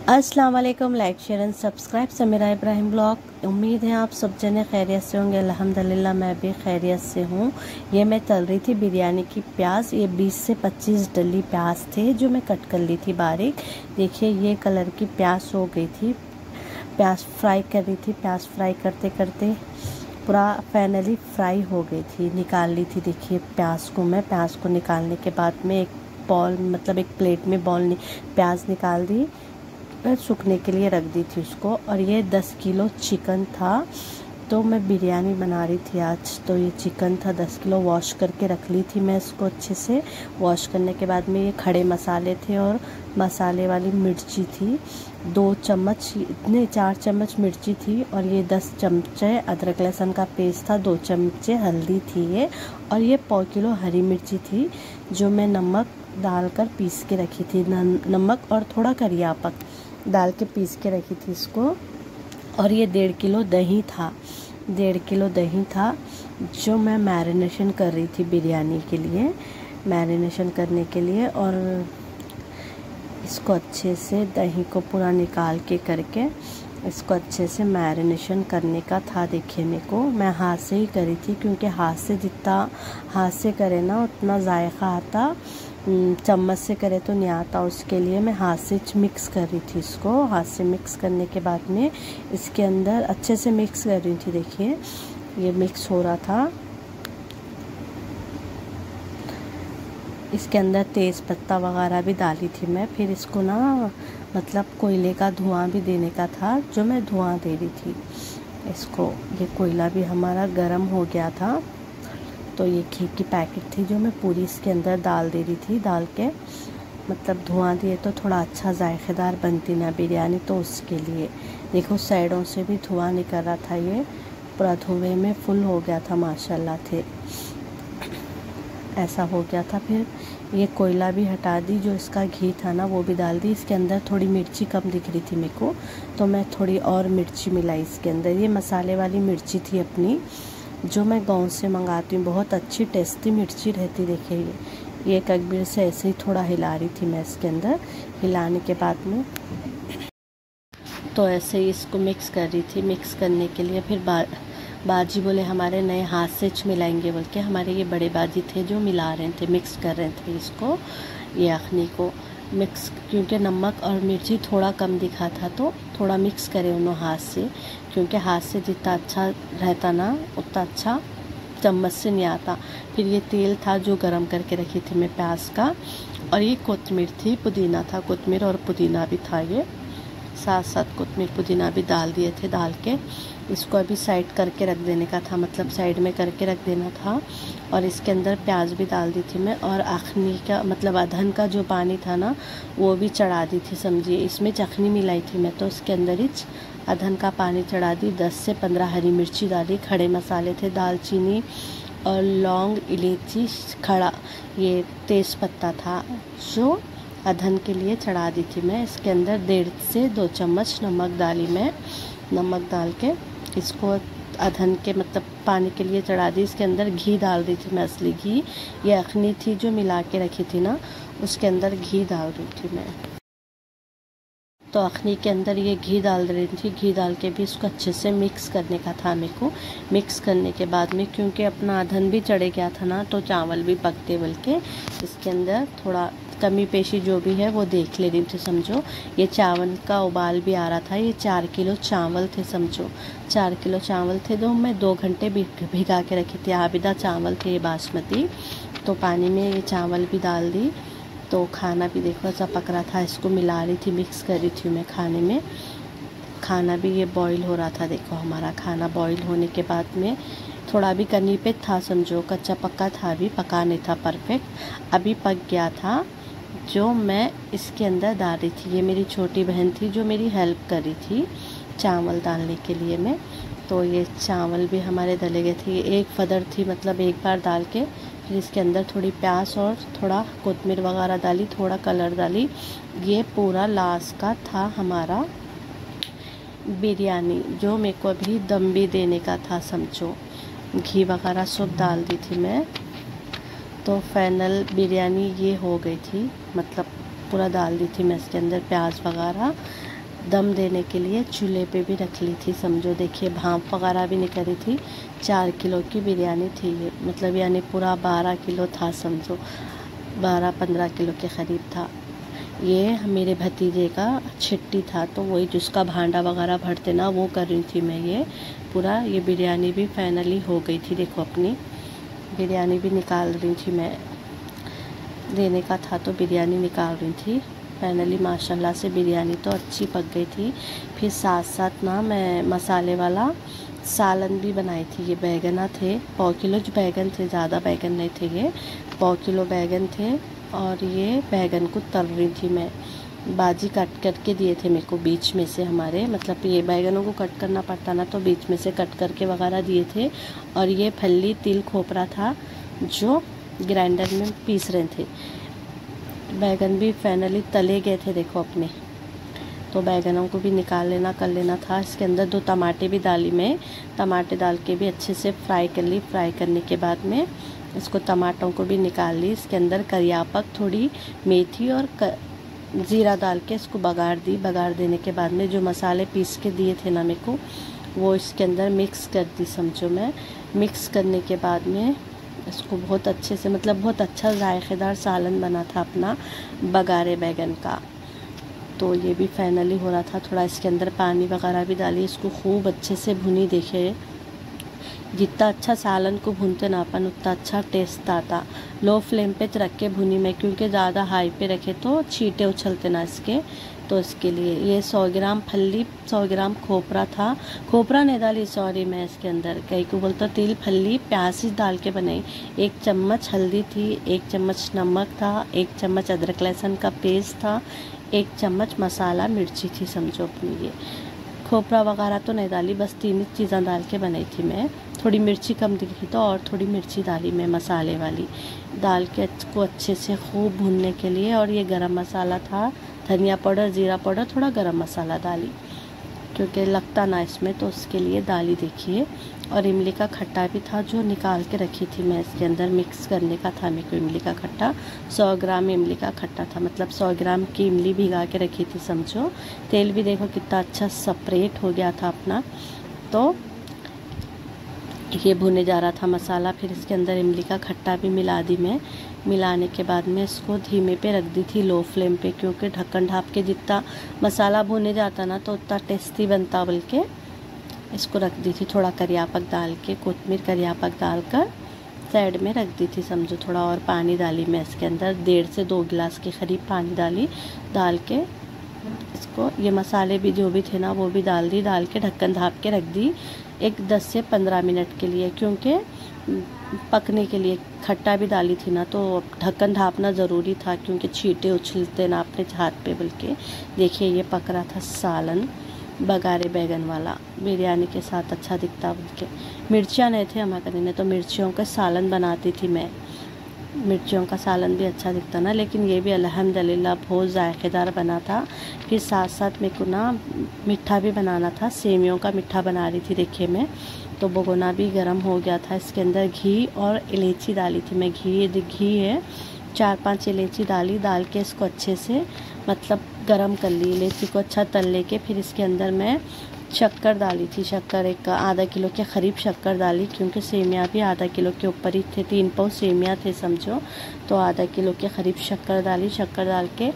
अस्सलाम वालेकुम। Like share and subscribe Sameera Ibrahim blog. उम्मीद है आप सब जने खैरियत से होंगे। अल्हम्दुलिल्लाह मैं भी खैरियत से हूँ। ये मैं तल रही थी बिरयानी की प्याज। ये 20 से 25 डली प्याज थे जो मैं कट कर ली थी बारीक। देखिए ये कलर की प्याज हो गई थी। प्याज फ्राई कर रही थी। प्याज फ्राई करते करते पूरा फाइनली फ्राई हो गई थी। निकाल ली थी। देखिए प्याज को निकालने के बाद में एक बॉल मतलब एक प्लेट में प्याज निकाल दी, सूखने के लिए रख दी थी उसको। और ये 10 किलो चिकन था, तो मैं बिरयानी बना रही थी आज। तो ये चिकन था 10 किलो, वॉश करके रख ली थी मैं इसको अच्छे से। वॉश करने के बाद में ये खड़े मसाले थे और मसाले वाली मिर्ची थी 2 चम्मच, इतने 4 चम्मच मिर्ची थी। और ये 10 चमचे अदरक लहसुन का पेस्ट था, 2 चमचे हल्दी थी ये। और ये 1 किलो हरी मिर्ची थी जो मैं नमक डालकर पीस के रखी थी। नमक और थोड़ा करियापक डाल के पीस के रखी थी इसको। और ये 1.5 किलो दही था, 1.5 किलो दही था जो मैं मैरिनेशन कर रही थी बिरयानी के लिए, मैरिनेशन करने के लिए। और इसको अच्छे से दही को पूरा निकाल के करके इसको अच्छे से मैरिनेशन करने का था। देखिए मेरे को, मैं हाथ से ही करी थी क्योंकि जितना हाथ से करे ना उतना जायका आता, चम्मच से करे तो नहीं आता। उसके लिए मैं हाथ से मिक्स कर रही थी इसको। हाथ से मिक्स करने के बाद में इसके अंदर अच्छे से मिक्स कर रही थी। देखिए ये मिक्स हो रहा था। इसके अंदर तेज़ पत्ता वगैरह भी डाली थी मैं। फिर इसको ना मतलब कोयले का धुआं भी देने का था जो मैं धुआं दे रही थी इसको। ये कोयला भी हमारा गर्म हो गया था। तो ये घी की पैकेट थी जो मैं पूरी इसके अंदर डाल दे रही थी। डाल के मतलब धुआं दिए तो थोड़ा अच्छा जायकेदार बनती ना बिरयानी, तो उसके लिए देखो साइडों से भी धुआं निकल रहा था। ये पूरा धुएं में फुल हो गया था माशाल्लाह थे, ऐसा हो गया था। फिर ये कोयला भी हटा दी, जो इसका घी था ना वो भी डाल दी। इसके अंदर थोड़ी मिर्ची कम दिख रही थी मेरे को, तो मैं थोड़ी और मिर्ची मिलाई इसके अंदर। ये मसाले वाली मिर्ची थी अपनी जो मैं गाँव से मंगाती हूँ, बहुत अच्छी टेस्टी मिर्ची रहती। देखिए ये ककबीर से ऐसे ही थोड़ा हिला रही थी मैं इसके अंदर। हिलाने के बाद में तो ऐसे ही इसको मिक्स कर रही थी। मिक्स करने के लिए फिर बाजी बोले हमारे नए हाथ से मिलाएंगे बोल के, हमारे ये बड़े बाजी थे जो मिला रहे थे, मिक्स कर रहे थे इसको, ये अखनी को मिक्स। क्योंकि नमक और मिर्ची थोड़ा कम दिखा था तो थोड़ा मिक्स करें उन्होंने हाथ से, क्योंकि हाथ से जितना अच्छा रहता ना उतना अच्छा चम्मच से नहीं आता। फिर ये तेल था जो गरम करके रखी थी मैं प्याज का। और ये कोतमीर थी, पुदीना था, कोतमीर और पुदीना भी था। ये साथ साथ कोतमीर पुदीना भी डाल दिए थे। डाल के इसको अभी साइड करके रख देने का था, मतलब साइड में करके रख देना था। और इसके अंदर प्याज भी डाल दी थी मैं। और अखनी का मतलब अधन का जो पानी था ना वो भी चढ़ा दी थी। समझिए इसमें चखनी मिलाई थी मैं, तो इसके अंदर ही अधन का पानी चढ़ा दी। 10 से 15 हरी मिर्ची डाली। खड़े मसाले थे, दालचीनी और लौंग, इलायची, खड़ा ये तेज़ पत्ता था जो अधन के लिए चढ़ा दी थी मैं। इसके अंदर 1.5 से 2 चम्मच नमक डाली मैं। नमक डाल के इसको अधन के मतलब पानी के लिए चढ़ा दी। इसके अंदर घी डाल दी थी मैं, असली घी। ये अखनी थी जो मिला के रखी थी ना, उसके अंदर घी डाल रही थी मैं। तो अखनी के अंदर ये घी डाल रही थी। घी डाल के भी इसको अच्छे से मिक्स करने का था मेरे को। मिक्स करने के बाद में क्योंकि अपना अधन भी चढ़े गया था ना तो चावल भी पकते, बल्कि इसके अंदर थोड़ा कमी पेशी जो भी है वो देख ले रही थी। समझो ये चावल का उबाल भी आ रहा था। ये 4 किलो चावल थे, समझो 4 किलो चावल थे जो मैं 2 घंटे भिगा के रखी थी। आबिदा चावल थे ये बासमती। तो पानी में ये चावल भी डाल दी, तो खाना भी देखो ऐसा पक रहा था। इसको मिला रही थी, मिक्स कर रही थी मैं खाने में। खाना भी ये बॉईल हो रहा था। देखो हमारा खाना बॉईल होने के बाद में थोड़ा भी कनी पे था, समझो कच्चा पक्का था, अभी पका नहीं था परफेक्ट, अभी पक गया था। जो मैं इसके अंदर डाल रही थी, ये मेरी छोटी बहन थी जो मेरी हेल्प कर रही थी चावल डालने के लिए मैं। तो ये चावल भी हमारे डले गए थे। एक फदर थी, मतलब एक बार डाल के फिर इसके अंदर थोड़ी प्याज और थोड़ा कोतमीर वगैरह डाली, थोड़ा कलर डाली। ये पूरा लास्ट का था हमारा बिरयानी, जो मेरे को अभी दम भी देने का था। समझो घी वगैरह सब डाल दी थी मैं। तो फाइनल बिरयानी ये हो गई थी, मतलब पूरा डाल दी थी मैं इसके अंदर प्याज वगैरह। दम देने के लिए चूल्हे पे भी रख ली थी समझो। देखिए भाप वगैरह भी नहीं करी थी। 4 किलो की बिरयानी थी ये, मतलब यानी पूरा 12 किलो था समझो, 12-15 किलो के करीब था। ये मेरे भतीजे का छिट्टी था, तो वही जिसका भांडा वगैरह भरते ना वो कर रही थी मैं। ये पूरा ये बिरयानी भी फाइनली हो गई थी। देखो अपनी बिरयानी भी निकाल रही थी मैं, देने का था तो बिरयानी निकाल रही थी। फाइनली माशाल्लाह से बिरयानी तो अच्छी पक गई थी। फिर साथ साथ ना मैं मसाले वाला सालन भी बनाई थी। ये बैगना थे, 1/4 किलो बैगन थे, ज़्यादा बैगन नहीं थे ये, 1/4 किलो बैगन थे। और ये बैगन को तल रही थी मैं। बाजी कट करके दिए थे मेरे को बीच में से हमारे, मतलब ये बैगनों को कट करना पड़ता ना, तो बीच में से कट करके वगैरह दिए थे। और ये फल्ली तिल खोपरा था जो ग्राइंडर में पीस रहे थे। बैगन भी फाइनली तले गए थे देखो अपने, तो बैगनों को भी निकाल लेना कर लेना था। इसके अंदर 2 टमाटे भी डाली मैं, टमाटे डाल के भी अच्छे से फ्राई कर ली। फ्राई करने के बाद में इसको टमाटों को भी निकाल ली। इसके अंदर करियापक, थोड़ी मेथी और ज़ीरा डाल के इसको बघार दी। बघार देने के बाद में जो मसाले पीस के दिए थे ना मेरे को, वो इसके अंदर मिक्स कर दी समझो मैं। मिक्स करने के बाद में इसको बहुत अच्छे से, मतलब बहुत अच्छा जायकेदार सालन बना था अपना बघारे बैगन का। तो ये भी फाइनली हो रहा था। थोड़ा इसके अंदर पानी वगैरह भी डाली, इसको खूब अच्छे से भुनी। देखिए जितना अच्छा सालन को भूनते ना अपन उतना अच्छा टेस्ट आता। लो फ्लेम पे रख के भुनी मैं, क्योंकि ज़्यादा हाई पे रखे तो छींटे उछलते ना इसके, तो इसके लिए। ये 100 ग्राम फल्ली, 100 ग्राम खोपरा था, खोपरा नहीं डाली सॉरी मैं इसके अंदर, कहीं को बोलता तिल फल्ली प्याज डाल के बनाई। 1 चम्मच हल्दी थी, 1 चम्मच नमक था, 1 चम्मच अदरक लहसुन का पेस्ट था, 1 चम्मच मसाला मिर्ची थी समझो अपनी। ये खोपरा वगैरह तो नहीं डाली, बस 3 चीज़ें डाल के बनाई थी मैं। थोड़ी मिर्ची कम दिखी तो और थोड़ी मिर्ची डाली मैं मसाले वाली, डाल के इसको अच्छे से खूब भूनने के लिए। और ये गरम मसाला था, धनिया पाउडर, ज़ीरा पाउडर, थोड़ा गरम मसाला डाली क्योंकि लगता ना इसमें, तो उसके लिए डाली। देखिए और इमली का खट्टा भी था जो निकाल के रखी थी मैं, इसके अंदर मिक्स करने का था मेरे को इमली का खट्टा। 100 ग्राम इमली का खट्टा था, मतलब 100 ग्राम की इमली भिगा के रखी थी समझो। तेल भी देखो कितना अच्छा सेपरेट हो गया था अपना। तो ये भुने जा रहा था मसाला, फिर इसके अंदर इमली का खट्टा भी मिला दी मैं। मिलाने के बाद में इसको धीमे पे रख दी थी, लो फ्लेम पे, क्योंकि ढक्कन ढाप के जितना मसाला भुने जाता ना तो उतना टेस्टी बनता, बल्कि इसको रख दी थी। थोड़ा करियापक डाल के, कोतमीर करियापक डालकर साइड में रख दी थी समझो। थोड़ा और पानी डाली मैं इसके अंदर, 1.5 से 2 गिलास के करीब पानी डाली। डाल के इसको, ये मसाले भी जो भी थे ना वो भी डाल दी, डाल के ढक्कन ढाप के रख दी एक 10 से 15 मिनट के लिए, क्योंकि पकने के लिए। खट्टा भी डाली थी ना तो ढक्कन ढापना ज़रूरी था, क्योंकि छींटे उछलते ना अपने हाथ पे। बल्कि देखिए ये पक रहा था सालन बघारे बैगन वाला, बिरयानी के साथ अच्छा दिखता। बल्कि मिर्चियाँ नहीं थे हमारे घर, तो मिर्चियों का सालन बनाती थी मैं, मिर्चियों का सालन भी अच्छा दिखता ना। लेकिन ये भी अल्हम्दुलिल्लाह बहुत जायकेदार बना था। फिर साथ साथ मेरे को ना मीठा भी बनाना था, सेमियों का मीठा बना रही थी देखिए मैं। तो भगोना भी गर्म हो गया था, इसके अंदर घी और इलायची डाली थी मैं। घी है, 4-5 इलायची डाली, डाल के इसको अच्छे से मतलब गरम कर ली। इलायची को अच्छा तल लेके फिर इसके अंदर मैं शक्कर डाली थी। शक्कर एक आधा किलो के करीब शक्कर डाली, क्योंकि सेमिया भी आधा किलो के ऊपर ही थे, 3 पाव सेमिया थे समझो, तो आधा किलो के करीब शक्कर डाली। शक्कर डाल के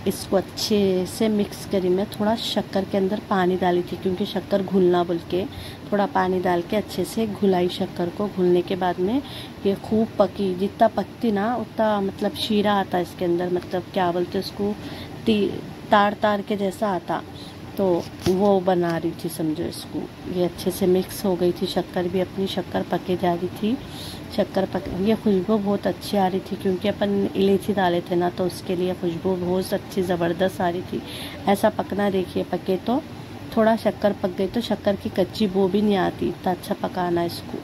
इसको अच्छे से मिक्स करी मैं। थोड़ा शक्कर के अंदर पानी डाली थी, क्योंकि शक्कर घुलना, बोल के थोड़ा पानी डाल के अच्छे से घुलाई शक्कर को। घुलने के बाद में ये खूब पकी, जितना पकती ना उतना मतलब शीरा आता इसके अंदर, मतलब क्या बोलते उसको, तार के जैसा आता, तो वो बना रही थी समझो इसको। ये अच्छे से मिक्स हो गई थी, शक्कर भी अपनी शक्कर पके जा रही थी। शक्कर पक, ये खुशबू बहुत अच्छी आ रही थी, क्योंकि अपन इलायची डाले थे ना, तो उसके लिए खुशबू बहुत अच्छी ज़बरदस्त आ रही थी। ऐसा पकना देखिए, पके तो थोड़ा शक्कर पक गई तो शक्कर की कच्ची बू भी नहीं आती, इतना अच्छा पकाना इसको।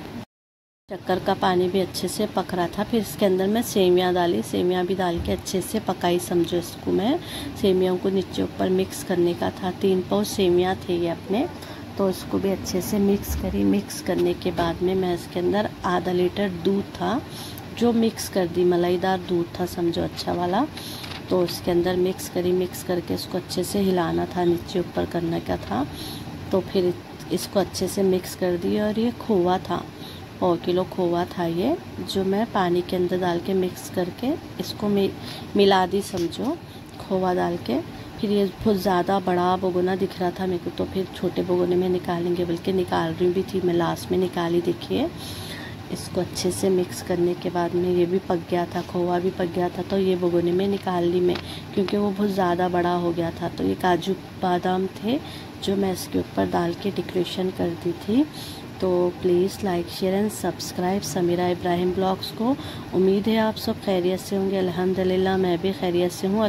शक्कर का पानी भी अच्छे से पक रहा था। फिर इसके अंदर मैं सेमिया डाली, सेमिया भी डाल के अच्छे से पकाई समझो इसको मैं। सेमियों को नीचे ऊपर मिक्स करने का था, 3 पाव सेमिया थे ये अपने, तो इसको भी अच्छे से मिक्स करी। मिक्स करने के बाद में मैं इसके अंदर ½ लीटर दूध था जो मिक्स कर दी, मलाईदार दूध था समझो अच्छा वाला। तो इसके अंदर मिक्स करके इसको अच्छे से हिलाना था, नीचे ऊपर करने का था। तो फिर इसको अच्छे से मिक्स कर दिया। और ये खोवा था, 1.5 किलो खोवा था ये, जो मैं पानी के अंदर डाल के मिक्स करके इसको मिला दी समझो, खोवा डाल के। फिर ये बहुत ज़्यादा बड़ा भगोना दिख रहा था मेरे को, तो फिर छोटे भगोने में निकालेंगे, बल्कि निकाल रही भी थी मैं, लास्ट में निकाली। देखिए इसको अच्छे से मिक्स करने के बाद में ये भी पक गया था, खोवा भी पक गया था, तो ये भगोने में निकाल ली मैं, क्योंकि वो बहुत ज़्यादा बड़ा हो गया था। तो ये काजू बादाम थे जो मैं इसके ऊपर डाल के डेकोरेशन कर दी थी। तो please like share and subscribe Sameera Ibrahim blogs को। उम्मीद है आप सब खैरियत से होंगे। अल्हम्दुलिल्लाह मैं भी खैरियत से हूँ।